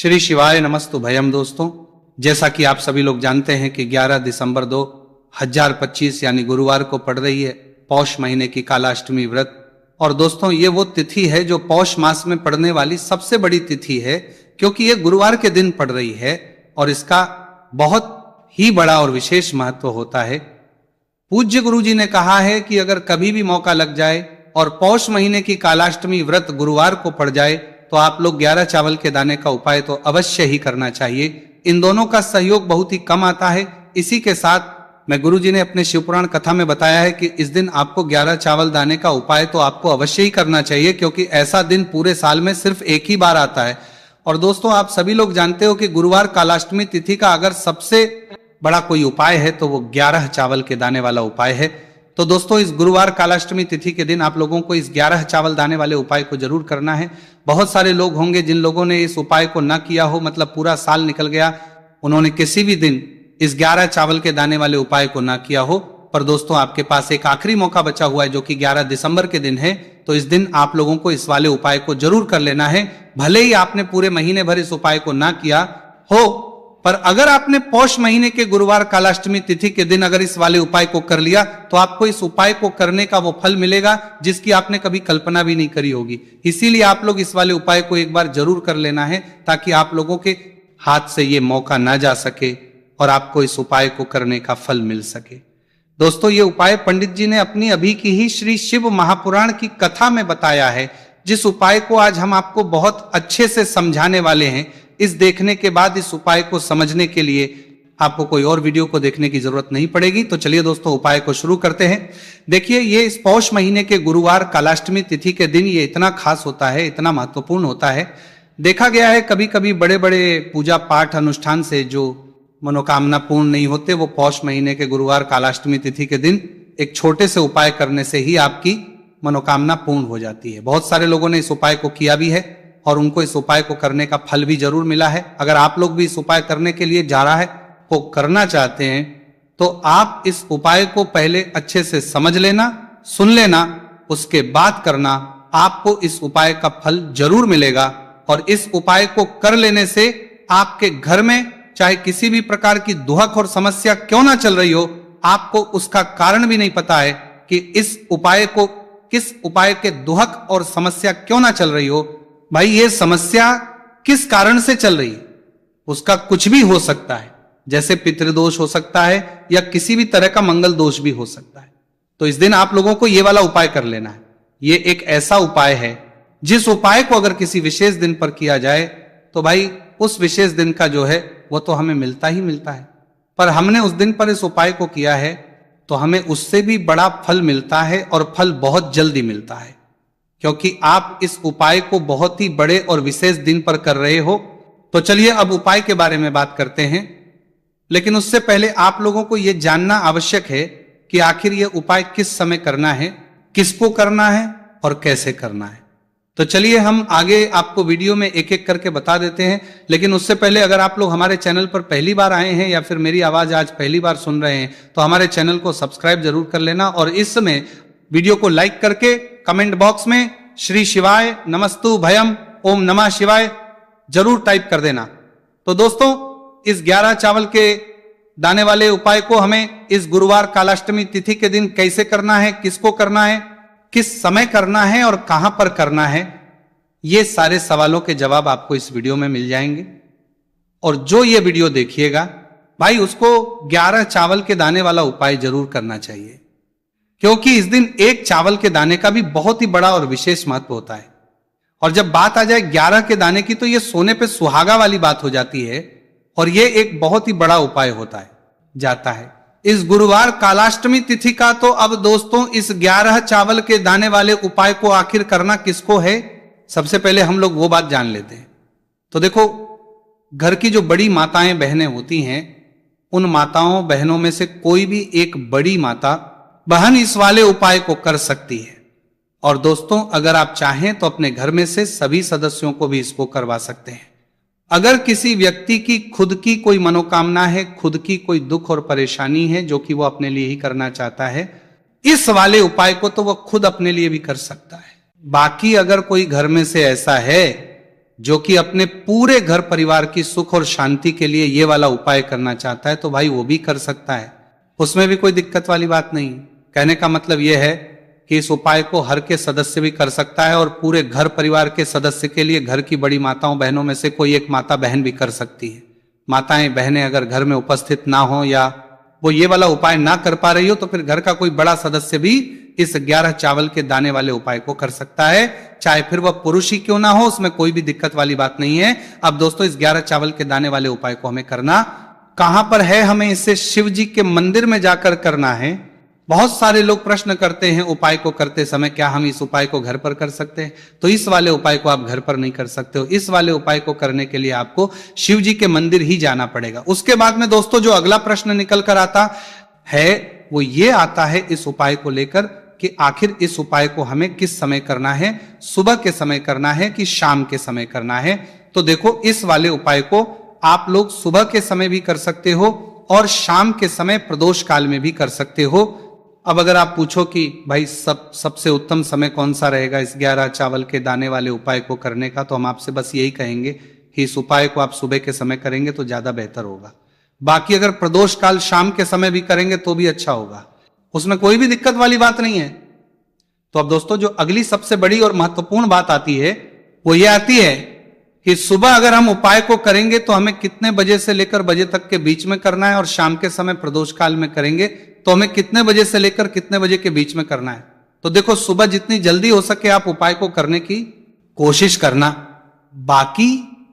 श्री शिवाय नमस्तु भयम। दोस्तों, जैसा कि आप सभी लोग जानते हैं कि 11 दिसंबर 2025 यानी गुरुवार को पड़ रही है पौष महीने की कालाष्टमी व्रत। और दोस्तों, ये वो तिथि है जो पौष मास में पड़ने वाली सबसे बड़ी तिथि है, क्योंकि ये गुरुवार के दिन पड़ रही है और इसका बहुत ही बड़ा और विशेष महत्व होता है। पूज्य गुरु जी ने कहा है कि अगर कभी भी मौका लग जाए और पौष महीने की कालाष्टमी व्रत गुरुवार को पड़ जाए तो आप लोग 11 चावल के दाने का उपाय तो अवश्य ही करना चाहिए। इन दोनों का सहयोग बहुत ही कम आता है। इसी के साथ मैं गुरुजी ने अपने शिवपुराण कथा में बताया है कि इस दिन आपको 11 चावल दाने का उपाय तो आपको अवश्य ही करना चाहिए, क्योंकि ऐसा दिन पूरे साल में सिर्फ एक ही बार आता है। और दोस्तों, आप सभी लोग जानते हो कि गुरुवार कालाष्टमी तिथि का अगर सबसे बड़ा कोई उपाय है तो वो 11 चावल के दाने वाला उपाय है। तो दोस्तों, इस गुरुवार कालाष्टमी तिथि के दिन आप लोगों को इस 11 चावल दाने वाले उपाय को जरूर करना है। बहुत सारे लोग होंगे जिन लोगों ने इस उपाय को ना किया हो, मतलब पूरा साल निकल गया, उन्होंने किसी भी दिन इस 11 चावल के दाने वाले उपाय को ना किया हो। पर दोस्तों, आपके पास एक आखिरी मौका बचा हुआ है जो कि 11 दिसंबर के दिन है। तो इस दिन आप लोगों को इस वाले उपाय को जरूर कर लेना है। भले ही आपने पूरे महीने भर इस उपाय को ना किया हो, पर अगर आपने पौष महीने के गुरुवार कालाष्टमी तिथि के दिन अगर इस वाले उपाय को कर लिया तो आपको इस उपाय को करने का वो फल मिलेगा जिसकी आपने कभी कल्पना भी नहीं करी होगी। इसीलिए आप लोग इस वाले उपाय को एक बार जरूर कर लेना है, ताकि आप लोगों के हाथ से ये मौका ना जा सके और आपको इस उपाय को करने का फल मिल सके। दोस्तों, ये उपाय पंडित जी ने अपनी अभी की ही श्री शिव महापुराण की कथा में बताया है, जिस उपाय को आज हम आपको बहुत अच्छे से समझाने वाले हैं। इस देखने के बाद इस उपाय को समझने के लिए आपको कोई और वीडियो को देखने की जरूरत नहीं पड़ेगी। तो चलिए दोस्तों, उपाय को शुरू करते हैं। देखिए, ये इस पौष महीने के गुरुवार कालाष्टमी तिथि के दिन ये इतना खास होता है, इतना महत्वपूर्ण होता है। देखा गया है कभी कभी बड़े बड़े पूजा पाठ अनुष्ठान से जो मनोकामना पूर्ण नहीं होते, वो पौष महीने के गुरुवार कालाष्टमी तिथि के दिन एक छोटे से उपाय करने से ही आपकी मनोकामना पूर्ण हो जाती है। बहुत सारे लोगों ने इस उपाय को किया भी है और उनको इस उपाय को करने का फल भी जरूर मिला है। अगर आप लोग भी इस उपाय करने के लिए जा रहा है को करना चाहते हैं तो आप इस उपाय को पहले अच्छे से समझ लेना, सुन लेना, उसके बाद करना। आपको इस उपाय का फल जरूर मिलेगा। और इस उपाय को कर लेने से आपके घर में चाहे किसी भी प्रकार की दुहक और समस्या क्यों ना चल रही हो, आपको उसका कारण भी नहीं पता है कि इस उपाय को, किस उपाय के दुहक और समस्या क्यों ना चल रही हो, भाई ये समस्या किस कारण से चल रही है, उसका कुछ भी हो सकता है। जैसे पितृदोष हो सकता है या किसी भी तरह का मंगल दोष भी हो सकता है। तो इस दिन आप लोगों को ये वाला उपाय कर लेना है। ये एक ऐसा उपाय है जिस उपाय को अगर किसी विशेष दिन पर किया जाए तो भाई उस विशेष दिन का जो है वो तो हमें मिलता ही मिलता है। पर हमने उस दिन पर इस उपाय को किया है तो हमें उससे भी बड़ा फल मिलता है, और फल बहुत जल्दी मिलता है, क्योंकि आप इस उपाय को बहुत ही बड़े और विशेष दिन पर कर रहे हो। तो चलिए अब उपाय के बारे में बात करते हैं। लेकिन उससे पहले आप लोगों को यह जानना आवश्यक है कि आखिर यह उपाय किस समय करना है, किसको करना है और कैसे करना है। तो चलिए हम आगे आपको वीडियो में एक एक करके बता देते हैं। लेकिन उससे पहले अगर आप लोग हमारे चैनल पर पहली बार आए हैं या फिर मेरी आवाज आज पहली बार सुन रहे हैं तो हमारे चैनल को सब्सक्राइब जरूर कर लेना, और इस समय वीडियो को लाइक करके कमेंट बॉक्स में श्री शिवाय नमस्तु भयम ओम नमः शिवाय जरूर टाइप कर देना। तो दोस्तों, इस 11 चावल के दाने वाले उपाय को हमें इस गुरुवार कालाष्टमी तिथि के दिन कैसे करना है, किसको करना है, किस समय करना है और कहां पर करना है, ये सारे सवालों के जवाब आपको इस वीडियो में मिल जाएंगे। और जो ये वीडियो देखिएगा भाई, उसको 11 चावल के दाने वाला उपाय जरूर करना चाहिए, क्योंकि इस दिन एक चावल के दाने का भी बहुत ही बड़ा और विशेष महत्व होता है। और जब बात आ जाए 11 के दाने की तो ये सोने पे सुहागा वाली बात हो जाती है, और ये एक बहुत ही बड़ा उपाय होता है, जाता है। इस गुरुवार कालाष्टमी तिथि का तो अब दोस्तों इस 11 चावल के दाने वाले उपाय को आखिर करना किसको है, सबसे पहले हम लोग वो बात जान लेते हैं। तो देखो, घर की जो बड़ी माताएं बहनें होती हैं, उन माताओं बहनों में से कोई भी एक बड़ी माता बहन इस वाले उपाय को कर सकती है। और दोस्तों, अगर आप चाहें तो अपने घर में से सभी सदस्यों को भी इसको करवा सकते हैं। अगर किसी व्यक्ति की खुद की कोई मनोकामना है, खुद की कोई दुख और परेशानी है जो कि वो अपने लिए ही करना चाहता है, इस वाले उपाय को तो वो खुद अपने लिए भी कर सकता है। बाकी अगर कोई घर में से ऐसा है जो कि अपने पूरे घर परिवार की सुख और शांति के लिए ये वाला उपाय करना चाहता है, तो भाई वो भी कर सकता है, उसमें भी कोई दिक्कत वाली बात नहीं। कहने का मतलब यह है कि इस उपाय को हर के सदस्य भी कर सकता है और पूरे घर परिवार के सदस्य के लिए घर की बड़ी माताओं बहनों में से कोई एक माता बहन भी कर सकती है। माताएं बहनें अगर घर में उपस्थित ना हो या वो ये वाला उपाय ना कर पा रही हो, तो फिर घर का कोई बड़ा सदस्य भी इस 11 चावल के दाने वाले उपाय को कर सकता है, चाहे फिर वह पुरुष ही क्यों ना हो, उसमें कोई भी दिक्कत वाली बात नहीं है। अब दोस्तों, इस 11 चावल के दाने वाले उपाय को हमें करना कहां पर है? हमें इसे शिव जी के मंदिर में जाकर करना है। बहुत सारे लोग प्रश्न करते हैं उपाय को करते समय, क्या हम इस उपाय को घर पर कर सकते हैं? तो इस वाले उपाय को आप घर पर नहीं कर सकते हो। इस वाले उपाय को करने के लिए आपको शिव जी के मंदिर ही जाना पड़ेगा। उसके बाद में दोस्तों जो अगला प्रश्न निकल कर आता है वो ये आता है इस उपाय को लेकर कि आखिर इस उपाय को हमें किस समय करना है, सुबह के समय करना है कि शाम के समय करना है? तो देखो, इस वाले उपाय को आप लोग सुबह के समय भी कर सकते हो और शाम के समय प्रदोष काल में भी कर सकते हो। अब अगर आप पूछो कि भाई सबसे उत्तम समय कौन सा रहेगा इस 11 चावल के दाने वाले उपाय को करने का, तो हम आपसे बस यही कहेंगे कि इस उपाय को आप सुबह के समय करेंगे तो ज्यादा बेहतर होगा। बाकी अगर प्रदोष काल शाम के समय भी करेंगे तो भी अच्छा होगा, उसमें कोई भी दिक्कत वाली बात नहीं है। तो अब दोस्तों जो अगली सबसे बड़ी और महत्वपूर्ण बात आती है वो ये आती है कि सुबह अगर हम उपाय को करेंगे तो हमें कितने बजे से लेकर बजे तक के बीच में करना है, और शाम के समय प्रदोष काल में करेंगे तो हमें कितने बजे से लेकर कितने बजे के बीच में करना है। तो देखो, सुबह जितनी जल्दी हो सके आप उपाय को करने की कोशिश करना। बाकी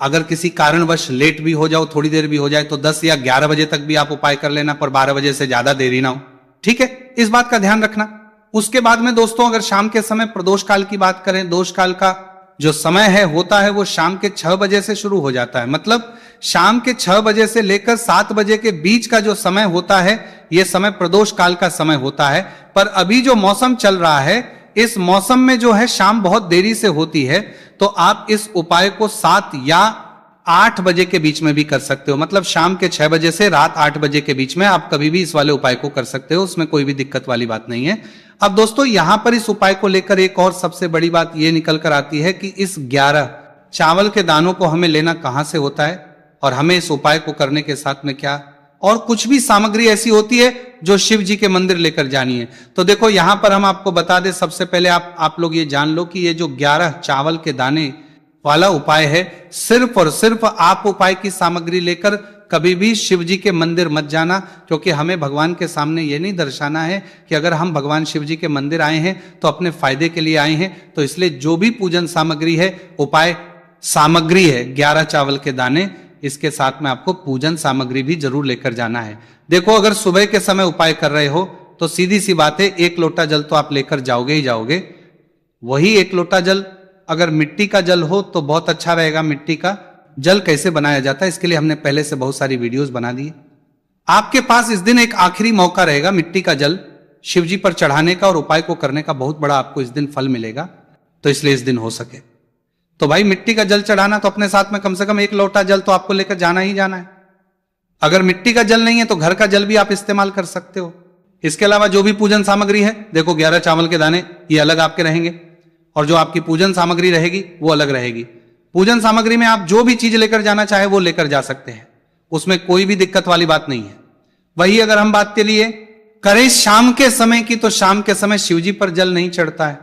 अगर किसी कारणवश लेट भी हो जाओ, थोड़ी देर भी हो जाए, तो 10 या 11 बजे तक भी आप उपाय कर लेना, पर 12 बजे से ज्यादा देरी ना हो। ठीक है, इस बात का ध्यान रखना। उसके बाद में दोस्तों अगर शाम के समय प्रदोष काल की बात करें, दोष काल का जो समय है होता है वो शाम के 6 बजे से शुरू हो जाता है। मतलब शाम के 6 बजे से लेकर 7 बजे के बीच का जो समय होता है यह समय प्रदोष काल का समय होता है। पर अभी जो मौसम चल रहा है, इस मौसम में जो है शाम बहुत देरी से होती है, तो आप इस उपाय को 7 या 8 बजे के बीच में भी कर सकते हो। मतलब शाम के 6 बजे से रात 8 बजे के बीच में आप कभी भी इस वाले उपाय को कर सकते हो, उसमें कोई भी दिक्कत वाली बात नहीं है। अब दोस्तों यहां पर इस उपाय को लेकर एक और सबसे बड़ी बात यह निकल कर आती है कि इस 11 चावल के दानों को हमें लेना कहां से होता है, और हमें इस उपाय को करने के साथ में क्या और कुछ भी सामग्री ऐसी होती है जो शिव जी के मंदिर लेकर जानी है। तो देखो यहां पर हम आपको बता दें, सबसे पहले आप लोग ये जान लो कि ये जो 11 चावल के दाने वाला उपाय है, सिर्फ और सिर्फ आप उपाय की सामग्री लेकर कभी भी शिव जी के मंदिर मत जाना, क्योंकि हमें भगवान के सामने ये नहीं दर्शाना है कि अगर हम भगवान शिव जी के मंदिर आए हैं तो अपने फायदे के लिए आए हैं। तो इसलिए जो भी पूजन सामग्री है, उपाय सामग्री है 11 चावल के दाने, इसके साथ में आपको पूजन सामग्री भी जरूर लेकर जाना है। देखो, अगर सुबह के समय उपाय कर रहे हो तो सीधी सी बात है, 1 लोटा जल तो आप लेकर जाओगे ही जाओगे। वही 1 लोटा जल अगर मिट्टी का जल हो तो बहुत अच्छा रहेगा। मिट्टी का जल कैसे बनाया जाता है इसके लिए हमने पहले से बहुत सारी वीडियोस बना दी। आपके पास इस दिन एक आखिरी मौका रहेगा मिट्टी का जल शिव जी पर चढ़ाने का और उपाय को करने का, बहुत बड़ा आपको इस दिन फल मिलेगा। तो इसलिए इस दिन हो सके तो भाई मिट्टी का जल चढ़ाना, तो अपने साथ में कम से कम 1 लोटा जल तो आपको लेकर जाना ही जाना है। अगर मिट्टी का जल नहीं है तो घर का जल भी आप इस्तेमाल कर सकते हो। इसके अलावा जो भी पूजन सामग्री है, देखो 11 चावल के दाने ये अलग आपके रहेंगे, और जो आपकी पूजन सामग्री रहेगी वो अलग रहेगी। पूजन सामग्री में आप जो भी चीज लेकर जाना चाहे वो लेकर जा सकते हैं, उसमें कोई भी दिक्कत वाली बात नहीं है। वही अगर हम बात के लिए करें शाम के समय की, तो शाम के समय शिवजी पर जल नहीं चढ़ता है,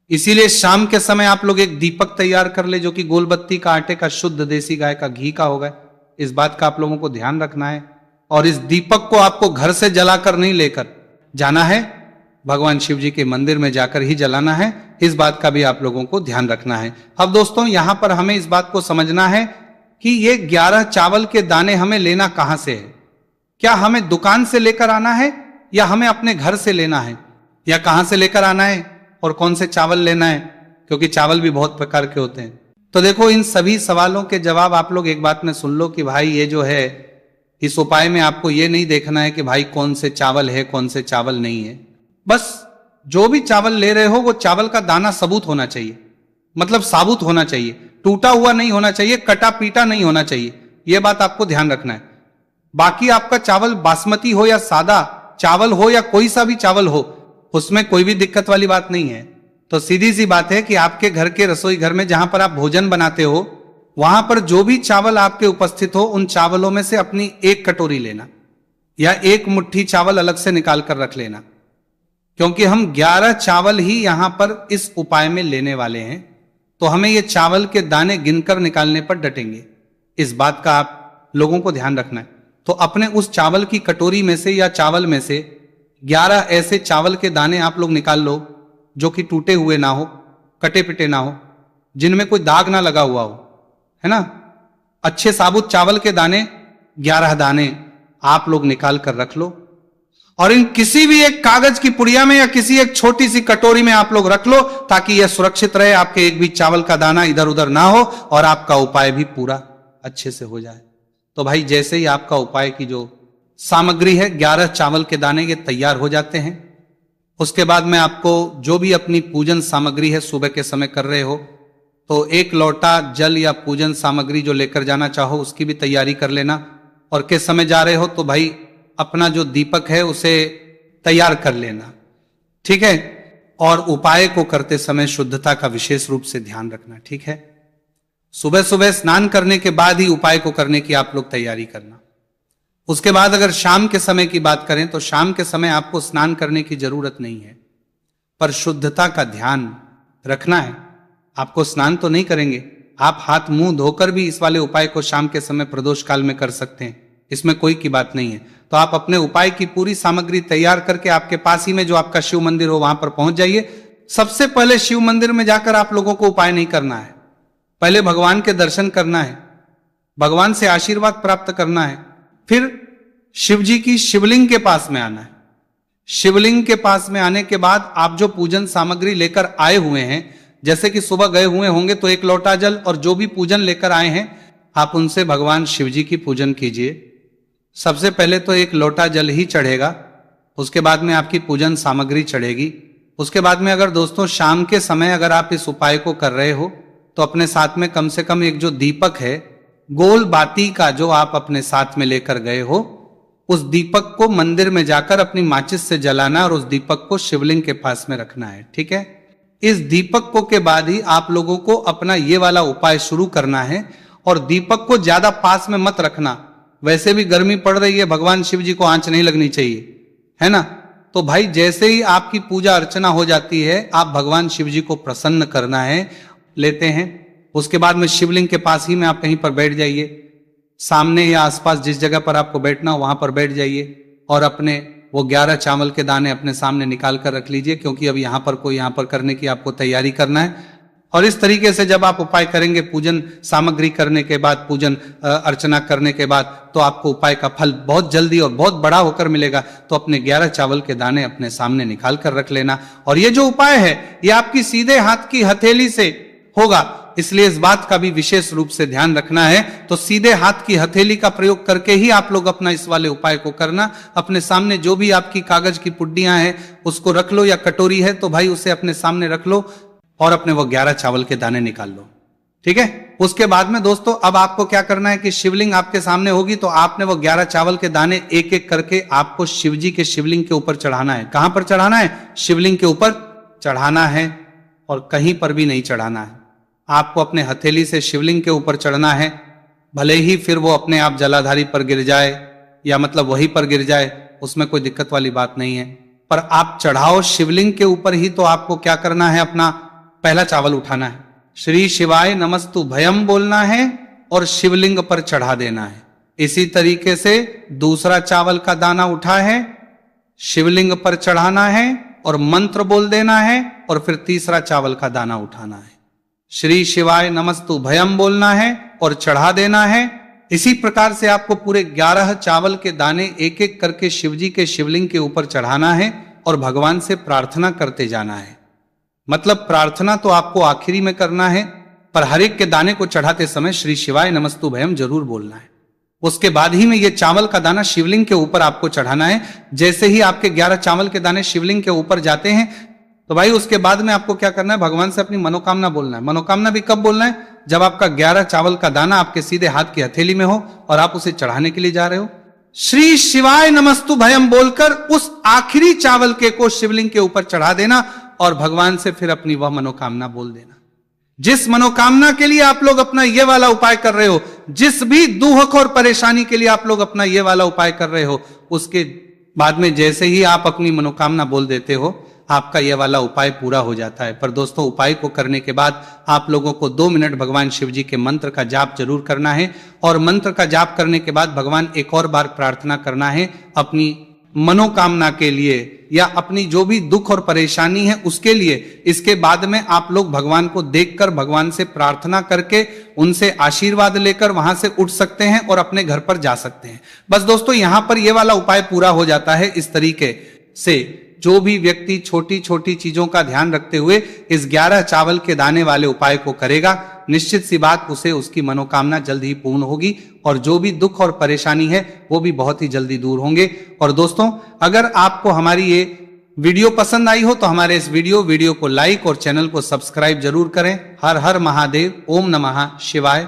इसीलिए शाम के समय आप लोग एक दीपक तैयार कर ले जो कि गोलबत्ती का आटे का शुद्ध देसी गाय का घी का होगा। इस बात का आप लोगों को ध्यान रखना है, और इस दीपक को आपको घर से जलाकर नहीं लेकर जाना है, भगवान शिव जी के मंदिर में जाकर ही जलाना है। इस बात का भी आप लोगों को ध्यान रखना है। अब दोस्तों यहां पर हमें इस बात को समझना है कि ये 11 चावल के दाने हमें लेना कहां से है। क्या हमें दुकान से लेकर आना है, या हमें अपने घर से लेना है, या कहां से लेकर आना है, और कौन से चावल लेना है, क्योंकि चावल भी बहुत प्रकार के होते हैं। तो देखो, इन सभी सवालों के जवाब आप लोग एक बात में सुन लो कि भाई ये जो है इस उपाय में आपको ये नहीं देखना है कि भाई कौन से चावल है कौन से चावल नहीं है। बस जो भी चावल ले रहे हो वो चावल का दाना सबूत होना चाहिए, मतलब साबुत होना चाहिए, टूटा हुआ नहीं होना चाहिए, कटा पीटा नहीं होना चाहिए। यह बात आपको ध्यान रखना है। बाकी आपका चावल बासमती हो या सादा चावल हो या कोई सा भी चावल हो, उसमें कोई भी दिक्कत वाली बात नहीं है। तो सीधी सी बात है कि आपके घर के रसोई घर में जहां पर आप भोजन बनाते हो, वहां पर जो भी चावल आपके उपस्थित हो, उन चावलों में से अपनी एक कटोरी लेना या एक मुट्ठी चावल अलग से निकाल कर रख लेना, क्योंकि हम 11 चावल ही यहां पर इस उपाय में लेने वाले हैं। तो हमें ये चावल के दाने गिनकर निकालने पर डटेंगे। इस बात का आप लोगों को ध्यान रखना है। तो अपने उस चावल की कटोरी में से या चावल में से 11 ऐसे चावल के दाने आप लोग निकाल लो जो कि टूटे हुए ना हो, कटे पिटे ना हो, जिनमें कोई दाग ना लगा हुआ हो, है ना। अच्छे साबुत चावल के दाने 11 दाने आप लोग निकाल कर रख लो और इन किसी भी एक कागज की पुड़िया में या किसी एक छोटी सी कटोरी में आप लोग रख लो, ताकि यह सुरक्षित रहे, आपके एक भी चावल का दाना इधर उधर ना हो और आपका उपाय भी पूरा अच्छे से हो जाए। तो भाई जैसे ही आपका उपाय की जो सामग्री है 11 चावल के दाने ये तैयार हो जाते हैं, उसके बाद में आपको जो भी अपनी पूजन सामग्री है सुबह के समय कर रहे हो, तो एक लोटा जल या पूजन सामग्री जो लेकर जाना चाहो उसकी भी तैयारी कर लेना। और किस समय जा रहे हो तो भाई अपना जो दीपक है उसे तैयार कर लेना, ठीक है। और उपाय को करते समय शुद्धता का विशेष रूप से ध्यान रखना, ठीक है। सुबह सुबह स्नान करने के बाद ही उपाय को करने की आप लोग तैयारी करना। उसके बाद अगर शाम के समय की बात करें तो शाम के समय आपको स्नान करने की जरूरत नहीं है, पर शुद्धता का ध्यान रखना है। आपको स्नान तो नहीं करेंगे, आप हाथ मुंह धोकर भी इस वाले उपाय को शाम के समय प्रदोष काल में कर सकते हैं, इसमें कोई की बात नहीं है। तो आप अपने उपाय की पूरी सामग्री तैयार करके आपके पास ही में जो आपका शिव मंदिर हो वहां पर पहुंच जाइए। सबसे पहले शिव मंदिर में जाकर आप लोगों को उपाय नहीं करना है, पहले भगवान के दर्शन करना है, भगवान से आशीर्वाद प्राप्त करना है, फिर शिव जी की शिवलिंग के पास में आना है। शिवलिंग के पास में आने के बाद आप जो पूजन सामग्री लेकर आए हुए हैं, जैसे कि सुबह गए हुए होंगे तो एक लोटा जल और जो भी पूजन लेकर आए हैं आप उनसे भगवान शिव जी की पूजन कीजिए। सबसे पहले तो एक लोटा जल ही चढ़ेगा, उसके बाद में आपकी पूजन सामग्री चढ़ेगी। उसके बाद में अगर दोस्तों शाम के समय अगर आप इस उपाय को कर रहे हो तो अपने साथ में कम से कम एक जो दीपक है, गोल बाती का जो आप अपने साथ में लेकर गए हो, उस दीपक को मंदिर में जाकर अपनी माचिस से जलाना और उस दीपक को शिवलिंग के पास में रखना है, ठीक है। इस दीपक को के बाद ही आप लोगों को अपना ये वाला उपाय शुरू करना है। और दीपक को ज्यादा पास में मत रखना, वैसे भी गर्मी पड़ रही है, भगवान शिव जी को आंच नहीं लगनी चाहिए, है ना। तो भाई जैसे ही आपकी पूजा अर्चना हो जाती है, आप भगवान शिव जी को प्रसन्न करना है, लेते हैं। उसके बाद में शिवलिंग के पास ही में आप कहीं पर बैठ जाइए, सामने या आसपास जिस जगह पर आपको बैठना हो वहां पर बैठ जाइए और अपने वो 11 चावल के दाने अपने सामने निकाल कर रख लीजिए, क्योंकि अब यहाँ पर करने की आपको तैयारी करना है। और इस तरीके से जब आप उपाय करेंगे, पूजन सामग्री करने के बाद, पूजन अर्चना करने के बाद, तो आपको उपाय का फल बहुत जल्दी और बहुत बड़ा होकर मिलेगा। तो अपने 11 चावल के दाने अपने सामने निकाल कर रख लेना। और ये जो उपाय है ये आपकी सीधे हाथ की हथेली से होगा, इसलिए इस बात का भी विशेष रूप से ध्यान रखना है। तो सीधे हाथ की हथेली का प्रयोग करके ही आप लोग अपना इस वाले उपाय को करना। अपने सामने जो भी आपकी कागज की पुड्डियां हैं उसको रख लो, या कटोरी है तो भाई उसे अपने सामने रख लो और अपने वो 11 चावल के दाने निकाल लो, ठीक है। उसके बाद में दोस्तों अब आपको क्या करना है कि शिवलिंग आपके सामने होगी, तो आपने वो 11 चावल के दाने एक एक करके आपको शिव जी के शिवलिंग के ऊपर चढ़ाना है। कहां पर चढ़ाना है? शिवलिंग के ऊपर चढ़ाना है और कहीं पर भी नहीं चढ़ाना है। आपको अपने हथेली से शिवलिंग के ऊपर चढ़ना है, भले ही फिर वो अपने आप जलाधारी पर गिर जाए या मतलब वहीं पर गिर जाए, उसमें कोई दिक्कत वाली बात नहीं है, पर आप चढ़ाओ शिवलिंग के ऊपर ही। तो आपको क्या करना है, अपना पहला चावल उठाना है, श्री शिवाय नमस्तु भयम बोलना है और शिवलिंग पर चढ़ा देना है। इसी तरीके से दूसरा चावल का दाना उठा है, शिवलिंग पर चढ़ाना है और मंत्र बोल देना है, और फिर तीसरा चावल का दाना उठाना है, श्री शिवाय नमस्तु भयम बोलना है और चढ़ा देना है। इसी प्रकार से आपको पूरे 11 चावल के दाने एक एक करके शिवजी के शिवलिंग के ऊपर चढ़ाना है और भगवान से प्रार्थना करते जाना है। मतलब प्रार्थना तो आपको आखिरी में करना है, पर हर एक के दाने को चढ़ाते समय श्री शिवाय नमस्तु भयम जरूर बोलना है। उसके बाद ही में ये चावल का दाना शिवलिंग के ऊपर आपको चढ़ाना है। जैसे ही आपके 11 चावल के दाने शिवलिंग के ऊपर जाते हैं, तो भाई उसके बाद में आपको क्या करना है, भगवान से अपनी मनोकामना बोलना है। मनोकामना भी कब बोलना है? जब आपका 11 चावल का दाना आपके सीधे हाथ की हथेली में हो और आप उसे चढ़ाने के लिए जा रहे हो। श्री शिवाय नमस्तु भयम बोलकर उस आखिरी चावल के को शिवलिंग के ऊपर चढ़ा देना और भगवान से फिर अपनी वह मनोकामना बोल देना। जिस मनोकामना के लिए आप लोग अपना ये वाला उपाय कर रहे हो, जिस भी दुख और परेशानी के लिए आप लोग अपना ये वाला उपाय कर रहे हो, उसके बाद में जैसे ही आप अपनी मनोकामना बोल देते हो, आपका यह वाला उपाय पूरा हो जाता है। पर दोस्तों, उपाय को करने के बाद आप लोगों को 2 मिनट भगवान शिव जी के मंत्र का जाप जरूर करना है, और मंत्र का जाप करने के बाद भगवान एक और बार प्रार्थना करना है अपनी मनोकामना के लिए, या अपनी जो भी दुख और परेशानी है उसके लिए। इसके बाद में आप लोग भगवान को देखकर, भगवान से प्रार्थना करके, उनसे आशीर्वाद लेकर वहां से उठ सकते हैं और अपने घर पर जा सकते हैं। बस दोस्तों, यहां पर यह वाला उपाय पूरा हो जाता है। इस तरीके से जो भी व्यक्ति छोटी छोटी चीजों का ध्यान रखते हुए इस 11 चावल के दाने वाले उपाय को करेगा, निश्चित सी बात उसे उसकी मनोकामना जल्द ही पूर्ण होगी, और जो भी दुख और परेशानी है वो भी बहुत ही जल्दी दूर होंगे। और दोस्तों, अगर आपको हमारी ये वीडियो पसंद आई हो तो हमारे इस वीडियो को लाइक और चैनल को सब्सक्राइब जरूर करें। हर हर महादेव। ओम नमः शिवाय।